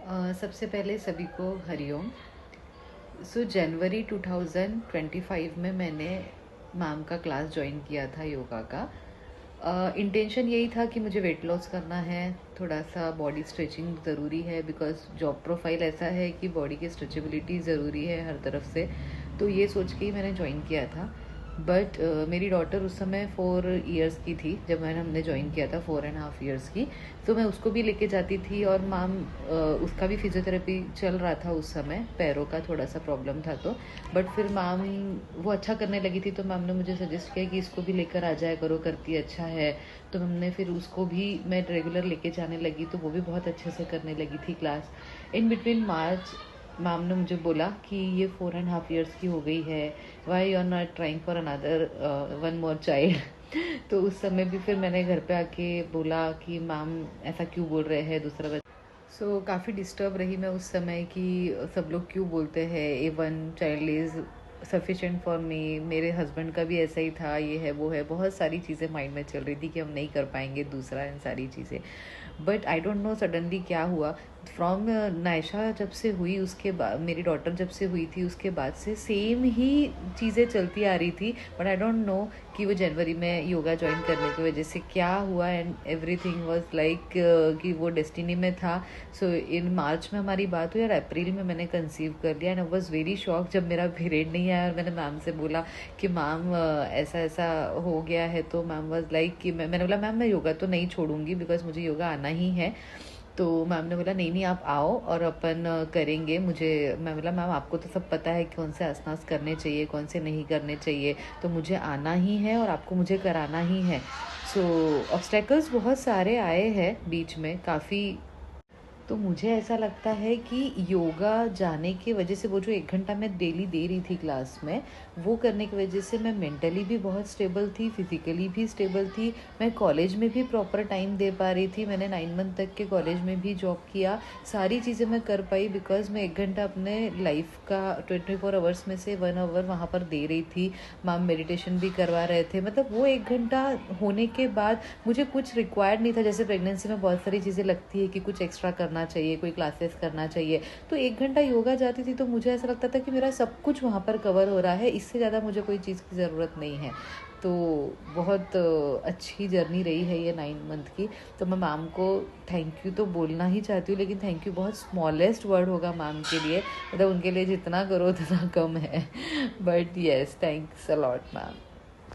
सबसे पहले सभी को हरिओम। सो जनवरी 2025 में मैंने मैम का क्लास ज्वाइन किया था योगा का। इंटेंशन यही था कि मुझे वेट लॉस करना है, थोड़ा सा बॉडी स्ट्रेचिंग ज़रूरी है बिकॉज जॉब प्रोफाइल ऐसा है कि बॉडी की स्ट्रेचेबिलिटी ज़रूरी है हर तरफ से। तो ये सोच के ही मैंने ज्वाइन किया था। बट मेरी डॉटर उस समय 4 इयर्स की थी जब हमने ज्वाइन किया था, 4.5 इयर्स की। तो मैं उसको भी लेके जाती थी और मैम उसका भी फिजियोथेरेपी चल रहा था उस समय, पैरों का थोड़ा सा प्रॉब्लम था तो। बट फिर मैम वो अच्छा करने लगी थी तो मैम ने मुझे सजेस्ट किया कि इसको भी लेकर आ जाया करो, करती अच्छा है। तो हमने फिर उसको भी मैं रेगुलर लेके जाने लगी तो वो भी बहुत अच्छे से करने लगी थी class. In between March ma'am ने मुझे बोला कि ये 4.5 इयर्स की हो गई है, why you are not trying for another 1 more child. तो उस समय भी फिर मैंने घर पे आके बोला कि मैम ऐसा क्यों बोल रहे हैं दूसरा बच्चा। सो काफ़ी डिस्टर्ब रही मैं उस समय कि सब लोग क्यों बोलते हैं ए 1 child is sufficient for me. मेरे हस्बैंड का भी ऐसा ही था, ये है वो है, बहुत सारी चीज़ें माइंड में चल रही थी कि हम नहीं कर पाएंगे दूसरा, इन सारी चीज़ें। But I don't know suddenly क्या हुआ। फ्रॉम नायशा जब से हुई उसके बाद, मेरी डॉटर जब से हुई थी उसके बाद से सेम ही चीज़ें चलती आ रही थी। बट आई डोंट नो कि वो जनवरी में योगा ज्वाइन करने की वजह से क्या हुआ, एंड एवरीथिंग वाज लाइक कि वो डेस्टिनी में था। सो इन मार्च में हमारी बात हुई और अप्रैल में मैंने कंसीव कर लिया। And I was very shock जब मेरा पीरियड नहीं आया और मैंने मैम से बोला कि मैम ऐसा ऐसा हो गया है। तो मैम वाज लाइक कि मैंने बोला मैम मैं योगा तो नहीं छोड़ूंगी बिकॉज मुझे योगा आना ही है। तो मैम ने बोला नहीं नहीं आप आओ और अपन करेंगे। मैं बोला मैम आपको तो सब पता है कौन से आसनास करने चाहिए कौन से नहीं करने चाहिए, तो मुझे आना ही है और आपको मुझे कराना ही है। सो ऑब्स्टेकल्स बहुत सारे आए हैं बीच में काफ़ी। तो मुझे ऐसा लगता है कि योगा जाने की वजह से वो जो 1 घंटा मैं डेली दे रही थी क्लास में, वो करने की वजह से मैं मेंटली भी बहुत स्टेबल थी, फिजिकली भी स्टेबल थी। मैं कॉलेज में भी प्रॉपर टाइम दे पा रही थी, मैंने 9 मंथ तक के कॉलेज में भी जॉब किया, सारी चीज़ें मैं कर पाई बिकॉज मैं 1 घंटा अपने लाइफ का 24 आवर्स में से 1 आवर वहाँ पर दे रही थी। मैम मेडिटेशन भी करवा रहे थे, मतलब वो 1 घंटा होने के बाद मुझे कुछ रिक्वायर्ड नहीं था। जैसे प्रेगनेंसी में बहुत सारी चीज़ें लगती है कि कुछ एक्स्ट्रा करना चाहिए, कोई क्लासेस करना चाहिए, तो 1 घंटा योगा जाती थी तो मुझे ऐसा लगता था कि मेरा सब कुछ वहाँ पर कवर हो रहा है, इससे ज़्यादा मुझे कोई चीज़ की ज़रूरत नहीं है। तो बहुत अच्छी जर्नी रही है ये 9 मंथ की। तो मैं मैम को थैंक यू तो बोलना ही चाहती हूँ, लेकिन थैंक यू बहुत स्मॉलेस्ट वर्ड होगा मैम के लिए, मतलब उनके लिए जितना करो उतना कम है। But yes, thanks a lot ma'am.